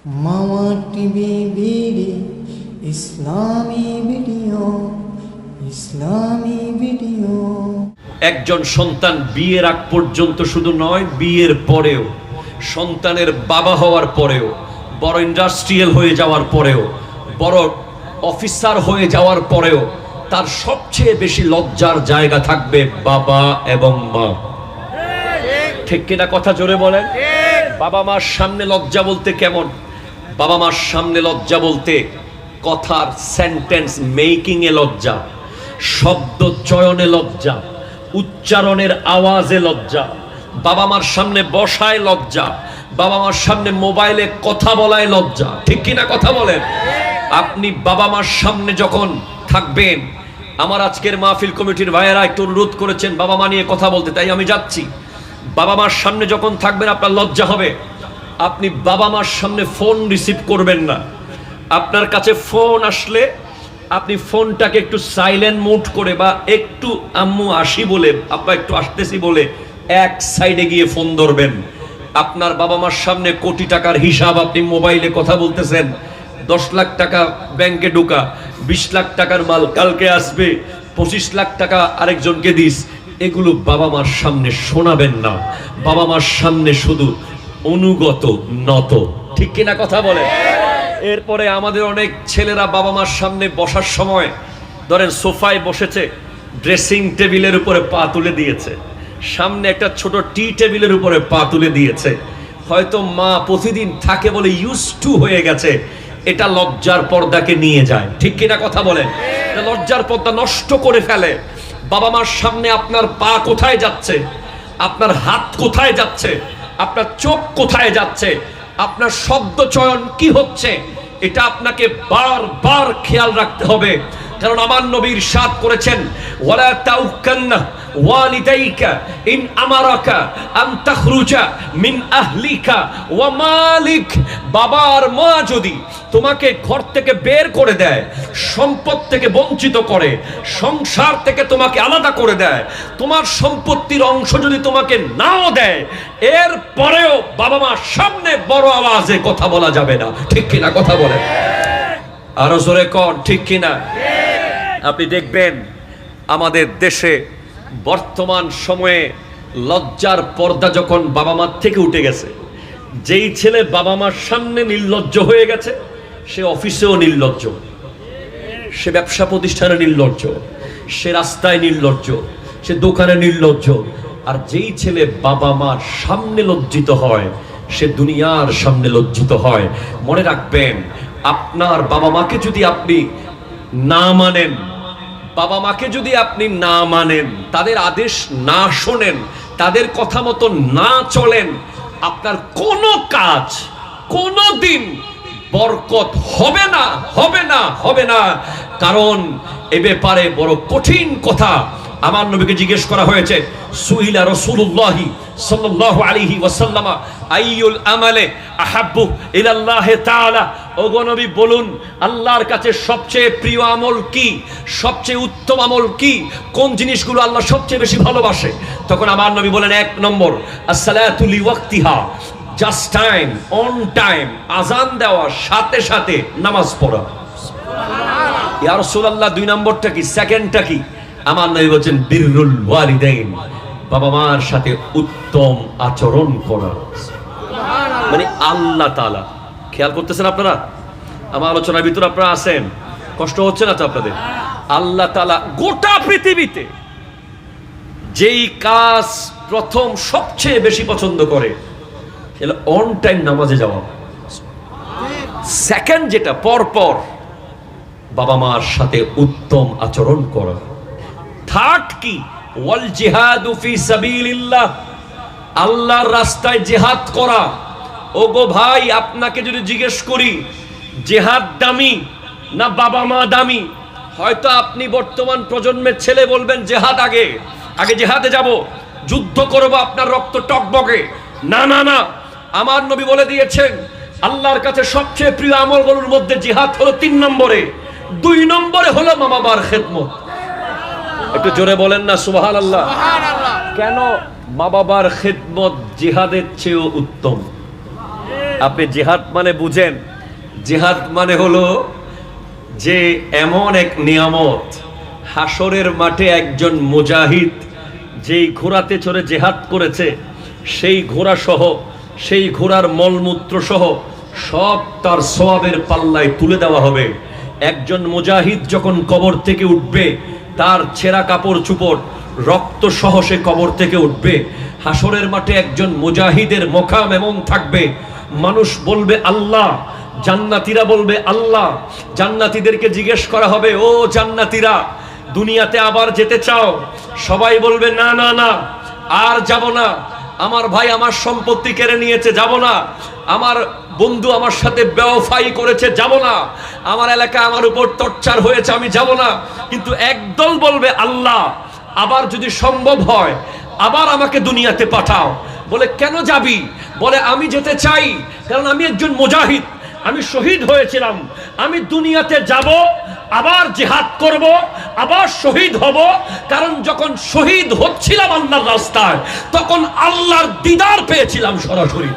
মামা TV BD ইসলামী video, ইসলামী video. একজন সন্তান বিয়ের আগ পর্যন্ত শুধু নয়, বিয়ের পরেও, সন্তানের বাবা হওয়ার পরেও, বড় ইন্ডাস্ট্রিয়াল হয়ে যাওয়ার পরেও, বড় অফিসার হয়ে যাওয়ার পরেও তার সবচেয়ে বেশি লজ্জার জায়গা থাকবে বাবা এবং মা। ঠিক কিনা? কথা জোরে বলেন। বাবা মার সামনে লজ্জা বলতে কেমন? বাবা মার সামনে লজ্জা বলতে কথার সেন্টেন্স মেকিং এ লজ্জা, শব্দ চয়নে লজ্জা, উচ্চারণের আওয়াজে লজ্জা, বাবা মার সামনে বসায় লজ্জা, বাবা মার সামনে মোবাইলে কথা বলায় লজ্জা। ঠিক কিনা? কথা বলেন। আপনি বাবা মার সামনে যখন থাকবেন, আমার আজকের মাহফিল কমিটির ভাইয়েরা একটু অনুরোধ করেছেন বাবা মা নিয়ে কথা বলতে, তাই আমি যাচ্ছি। বাবা মার সামনে যখন থাকবেন আপনার লজ্জা হবে। আপনি বাবা মার সামনে ফোন রিসিভ করবেন না। আপনার কাছে ফোন আসলে আপনি ফোনটাকে একটু সাইলেন্ট মুড করে বা একটু আম্মু আসি বলে, আপা একটু আসতেছি বলে এক সাইডে গিয়ে ফোন ধরবেন। আপনার বাবা মার সামনে কোটি টাকার হিসাব আপনি মোবাইলে কথা বলতেছেন, 10 লাখ টাকা ব্যাংকে ঢোকা, 20 লাখ টাকার মাল কালকে আসবে, 25 লাখ টাকা আরেকজনকে দিস, এগুলো বাবা মার সামনে শোনাবেন না। বাবা মার সামনে শুধু অনুগত নত। ঠিক কিনা? কথা বলে। এরপরে আমাদের অনেক ছেলেরা বাবা মার সামনে বসার সময়, ধরেন সোফায় বসেছে, ড্রেসিং টেবিলের উপরে পা তুলে দিয়েছে, সামনে একটা ছোট টি টেবিলের উপরে পা তুলে দিয়েছে। হয়তো মা প্রতিদিন থাকে বলে ইউজ টু হয়ে গেছে, এটা লজ্জার পর্দাকে নিয়ে যায়। ঠিক কিনা? কথা বলেন। লজ্জার পর্দা নষ্ট করে ফেলে। বাবা মার সামনে আপনার পা কোথায় যাচ্ছে, আপনার হাত কোথায় যাচ্ছে, আপনার চোখ কোথায় যাচ্ছে, আপনার শব্দ চয়ন কি হচ্ছে, এটা আপনাকে বারবার খেয়াল রাখতে হবে। কারণ আমার নবী ইরশাদ করেছেন, ওয়ালা তাউকান্না ওয়ালিদাইকা ইন আমারাকা আন তাখরুজা মিন আহলিকা ওয়া মালিক। বাবা আর মা যদি তোমাকে ঘর থেকে বের করে দেয়, সম্পদ থেকে বঞ্চিত করে, সংসার থেকে তোমাকে আলাদা করে দেয়, তোমার সম্পত্তির অংশ যদি তোমাকে নাও দেয়, এর পরেও বাবা মার সামনে বড় আওয়াজে কথা বলা যাবে না। ঠিক কিনা? কথা বলে। আরো জোরে কর, ঠিক কিনা? আপনি দেখবেন আমাদের দেশে বর্তমান সময়ে লজ্জার পর্দা যখন বাবা মার থেকে উঠে গেছে, যেই ছেলে বাবা মার সামনে নির্লজ্জ হয়ে গেছে, সে অফিসেও নির্লজ্জ, সে ব্যবসা প্রতিষ্ঠানে নির্লজ্জ, সে রাস্তায় নির্লজ্জ, সে দোকানে নির্লজ্জ। আর যেই ছেলে বাবা মার সামনে লজ্জিত হয়, সে দুনিয়ার সামনে লজ্জিত হয়। মনে রাখবেন, আপনার বাবা মাকে যদি আপনি না মানেন, বাবা মাকে যদি আপনি না মানেন, তাদের আদেশ না শোনেন, তাদের কথা মতো না চলেন, আপনার কোনো কাজ কোনোদিন বরকত হবে না, হবে না, হবে না। কারণ এ ব্যাপারে বড় কঠিন কথা। আমার নবীকে জিজ্ঞেস করা হয়েছে, সুইলা রাসূলুল্লাহি সাল্লাল্লাহু আলাইহি ওয়াসাল্লাম আইয়ুল আমালে আহাব্বু ইলাল্লাহি তাআলা। ওগো নবী, বলুন আল্লাহর কাছে সবচেয়ে প্রিয় আমল কি, সবচেয়ে উত্তম আমল কি, কোন জিনিসগুলো আল্লাহ সবচেয়ে বেশি ভালোবাসে? তখন আমার নবী বলেন, 1 নম্বর আসসালাতু লিওয়াক্তিহা, জাস্ট টাইম, অন টাইম, আজান দেওয়ার সাথে সাথে নামাজ পড়া। ইয়া রাসূলুল্লাহ, 2 নম্বরটা কি, সেকেন্ডটা কি? আমার নবী বলেন বিররুল ওয়ালিদাইন, বাবা মার সাথে উত্তম আচরণ করা। মানে আল্লাহ তাআলা, খেয়াল করতেছেন আপনারা? আমার আলোচনার ভিতরে আপনারা আছেন, কষ্ট হচ্ছে না তো আপনাদের? আল্লাহ তাআলা গোটা পৃথিবীতে যেই কাজ প্রথম সবচেয়ে বেশি পছন্দ করে, সেটা অন টাইম নামাজে যাওয়া। সেকেন্ড যেটা, পর পর বাবা মার সাথে উত্তম আচরণ করা। থার্ড কি, ওয়াল জিহাদু ফি সাবিলিল্লাহ, আল্লাহর রাস্তায় জিহাদ করা। ওগো ভাই, আপনাকে যদি জিজ্ঞেস করি জিহাদ দামি না বাবা মা দামি, হয়তো আপনি বর্তমান প্রজন্মের ছেলে বলবেন জিহাদ আগে, আগে জিহাদে যাব, যুদ্ধ করব, আপনার রক্ত টকবগে। না না না, আমার নবী বলে দিয়েছেন আল্লাহর কাছে সবচেয়ে প্রিয় আমলগুলোর মধ্যে জিহাদ হলো 3 নম্বরে, 2 নম্বরে হলো মা বাবার খেদমত। একটু জোরে বলেন না সুবহানাল্লাহ। কেন? মা বাবার খেদমত জিহাদের চেয়েও উত্তম। আপনি জিহাদ মানে বুঝেন, জিহাদ মানে হলো যে এমন এক নিয়ামত, হাসরের মাঠে একজন মুজাহিদ যেই ঘোড়াতে চড়ে জিহাদ করেছে সেই ঘোড়া সহ, সেই ঘোড়ার মলমূত্র সহ সব তার সওয়াবের পাল্লায় তুলে দেওয়া হবে। একজন মুজাহিদ যখন কবর থেকে উঠবে, তার ছেঁড়া কাপড় চুপড় রক্ত সহ সে কবর থেকে উঠবে। হাসরের মাঠে একজন মুজাহিদের মোকাম এমন থাকবে, মানুষ বলবে আল্লাহ, জান্নাতীরা বলবে আল্লাহ। জান্নাতীদেরকে জিজ্ঞেস করা হবে, ও জান্নাতীরা, দুনিয়াতে আবার যেতে চাও? সবাই বলবে না না না, আর যাব না। আমার ভাই আমার সম্পত্তি কেড়ে নিয়েছে, যাব না। আমার বন্ধু আমার সাথে বেওয়াফাই করেছে, যাব না। আমার এলাকা আমার উপর টর্চার হয়েছে, আমি যাব না। কিন্তু একদল বলবে আল্লাহ, আবার যদি সম্ভব হয় আবার আমাকে দুনিয়াতে পাঠাও। বলে কেন যাবি? বলে আমি যেতে চাই, কারণ আমি একজন মুজাহিদ, আমি শহীদ হয়েছিলাম। আমি দুনিয়াতে যাব, আবার জিহাদ করব, আবার শহীদ হব। কারণ যখন শহীদ হচ্ছিলাম আল্লাহর রাস্তায়, তখন আল্লাহর দিদার পেয়েছিলাম সরাসরি।